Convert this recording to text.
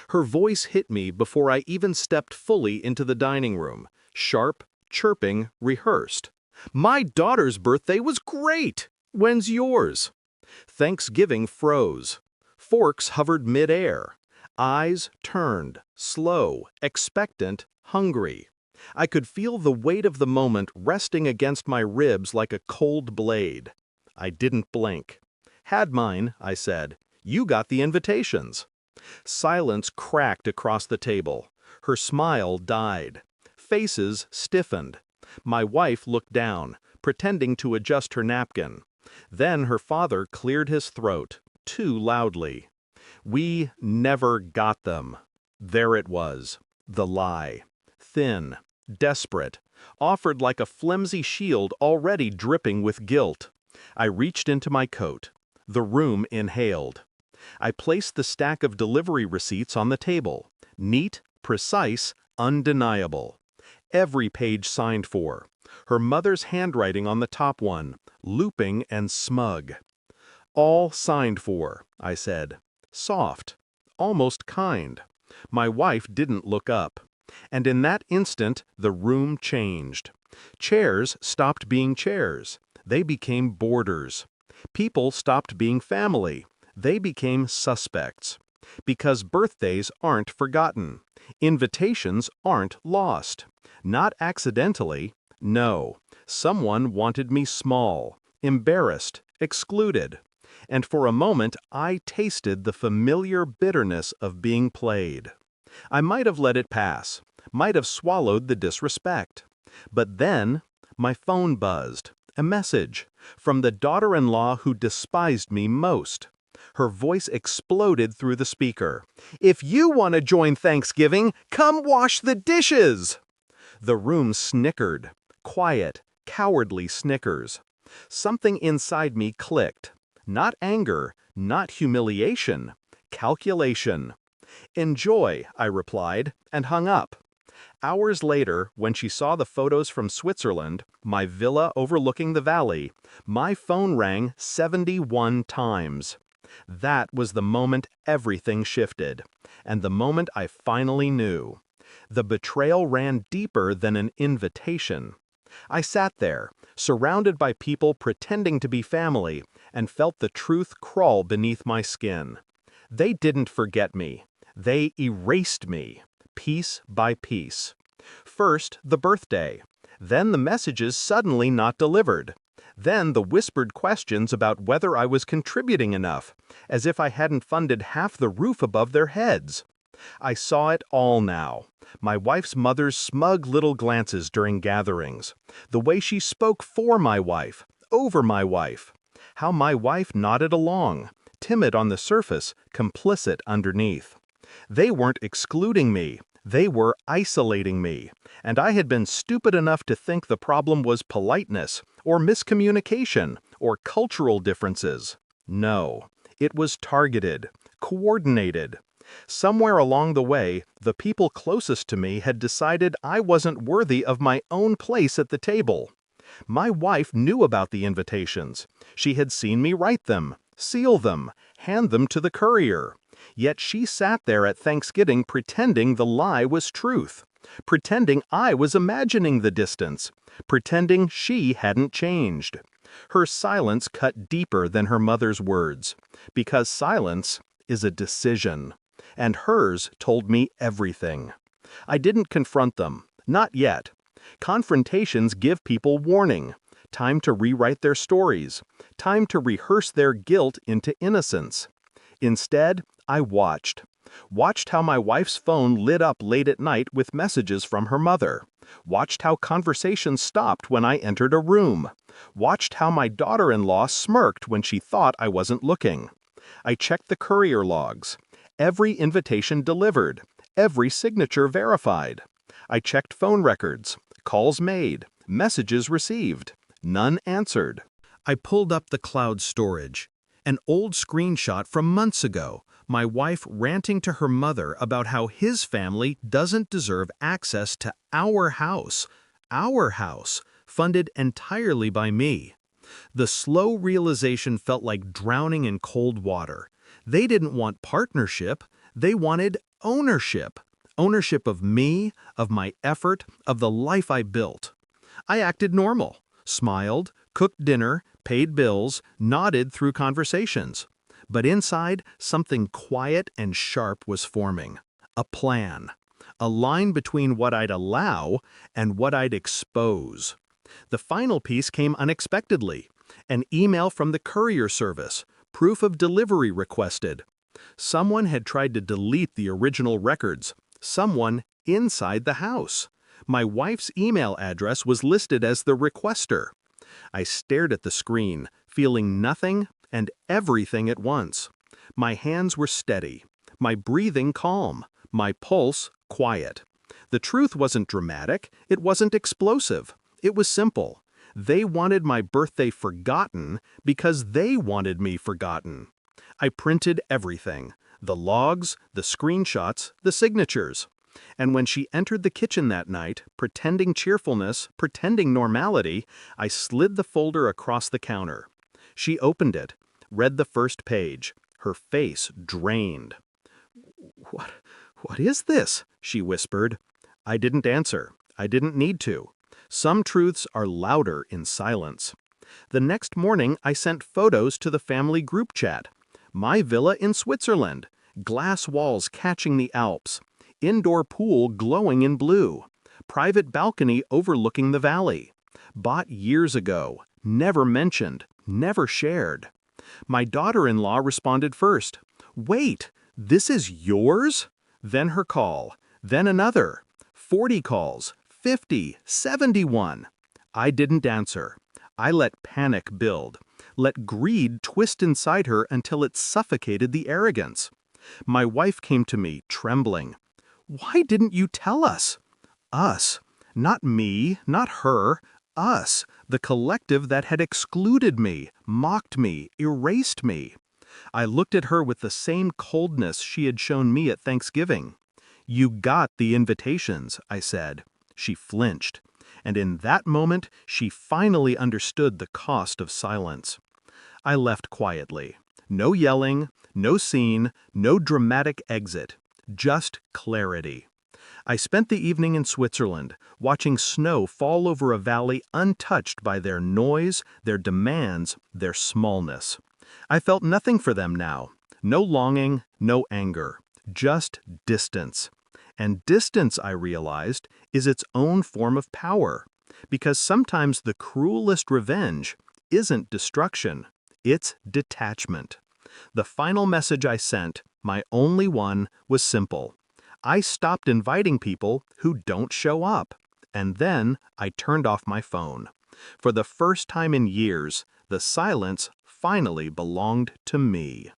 Her voice hit me before I even stepped fully into the dining room. Sharp, chirping, rehearsed. "My daughter's birthday was great! When's yours?" Thanksgiving froze. Forks hovered mid-air. Eyes turned, slow, expectant, hungry. I could feel the weight of the moment resting against my ribs like a cold blade. I didn't blink. "Had mine," I said. "You got the invitations." Silence cracked across the table. Her smile died. Faces stiffened. My wife looked down, pretending to adjust her napkin. Then her father cleared his throat, too loudly. "We never got them." There it was, the lie. Thin, desperate, offered like a flimsy shield already dripping with guilt. I reached into my coat. The room inhaled. I placed the stack of delivery receipts on the table. Neat, precise, undeniable. Every page signed for. Her mother's handwriting on the top one, looping and smug. "All signed for," I said. Soft, almost kind. My wife didn't look up. And in that instant, the room changed. Chairs stopped being chairs. They became borders. People stopped being family. They became suspects. Because birthdays aren't forgotten. Invitations aren't lost. Not accidentally. No. Someone wanted me small, embarrassed, excluded. And for a moment I tasted the familiar bitterness of being played. I might have let it pass, might have swallowed the disrespect. But then, my phone buzzed. A message from the daughter-in-law who despised me most. Her voice exploded through the speaker. "If you want to join Thanksgiving, come wash the dishes!" The room snickered. Quiet, cowardly snickers. Something inside me clicked. Not anger, not humiliation. Calculation. "Enjoy," I replied, and hung up. Hours later, when she saw the photos from Switzerland, my villa overlooking the valley, my phone rang 71 times. That was the moment everything shifted, and the moment I finally knew. The betrayal ran deeper than an invitation. I sat there, surrounded by people pretending to be family, and felt the truth crawl beneath my skin. They didn't forget me. They erased me, piece by piece. First, the birthday. Then the messages suddenly not delivered. Then the whispered questions about whether I was contributing enough, as if I hadn't funded half the roof above their heads. I saw it all now. My wife's mother's smug little glances during gatherings. The way she spoke for my wife, over my wife. How my wife nodded along, timid on the surface, complicit underneath. They weren't excluding me. They were isolating me. And I had been stupid enough to think the problem was politeness, or miscommunication, or cultural differences. No, it was targeted, coordinated. Somewhere along the way, the people closest to me had decided I wasn't worthy of my own place at the table. My wife knew about the invitations. She had seen me write them, seal them, hand them to the courier. Yet she sat there at Thanksgiving pretending the lie was truth, pretending I was imagining the distance, pretending she hadn't changed. Her silence cut deeper than her mother's words, because silence is a decision. And hers told me everything. I didn't confront them, not yet. Confrontations give people warning, time to rewrite their stories, time to rehearse their guilt into innocence. Instead, I watched how my wife's phone lit up late at night with messages from her mother, watched how conversations stopped when I entered a room, watched how my daughter-in-law smirked when she thought I wasn't looking. I checked the courier logs. Every invitation delivered, every signature verified. I checked phone records, calls made, messages received, none answered. I pulled up the cloud storage, an old screenshot from months ago, my wife ranting to her mother about how his family doesn't deserve access to our house, funded entirely by me. The slow realization felt like drowning in cold water. They didn't want partnership, they wanted Ownership. Ownership of me, of my effort, of the life I built. I acted normal, smiled, cooked dinner, paid bills, nodded through conversations. But inside, something quiet and sharp was forming. A plan. A line between what I'd allow and what I'd expose. The final piece came unexpectedly. An email from the courier service, proof of delivery requested. Someone had tried to delete the original records. Someone inside the house. My wife's email address was listed as the requester. I stared at the screen, feeling nothing and everything at once. My hands were steady, my breathing calm, my pulse quiet. The truth wasn't dramatic, it wasn't explosive. It was simple. They wanted my birthday forgotten because they wanted me forgotten. I printed everything, the logs, the screenshots, the signatures. And when she entered the kitchen that night, pretending cheerfulness, pretending normality, I slid the folder across the counter. She opened it, read the first page, her face drained. What is this?" she whispered. I didn't answer. I didn't need to. Some truths are louder in silence. The next morning, I sent photos to the family group chat. My villa in Switzerland, glass walls catching the Alps, indoor pool glowing in blue, private balcony overlooking the valley. Bought years ago, never mentioned, never shared. My daughter-in-law responded first. "Wait, this is yours?" Then her call, then another. 40 calls, 50, 71. I didn't answer. I let panic build. Let greed twist inside her until it suffocated the arrogance. My wife came to me, trembling. "Why didn't you tell us?" Us. Not me, not her. Us, the collective that had excluded me, mocked me, erased me. I looked at her with the same coldness she had shown me at Thanksgiving. "You got the invitations," I said. She flinched. And in that moment, she finally understood the cost of silence. I left quietly. No yelling, no scene, no dramatic exit. Just clarity. I spent the evening in Switzerland, watching snow fall over a valley untouched by their noise, their demands, their smallness. I felt nothing for them now. No longing, no anger. Just distance. And distance, I realized, is its own form of power. Because sometimes the cruelest revenge isn't destruction, it's detachment. The final message I sent, my only one, was simple. I stopped inviting people who don't show up. And then I turned off my phone. For the first time in years, the silence finally belonged to me.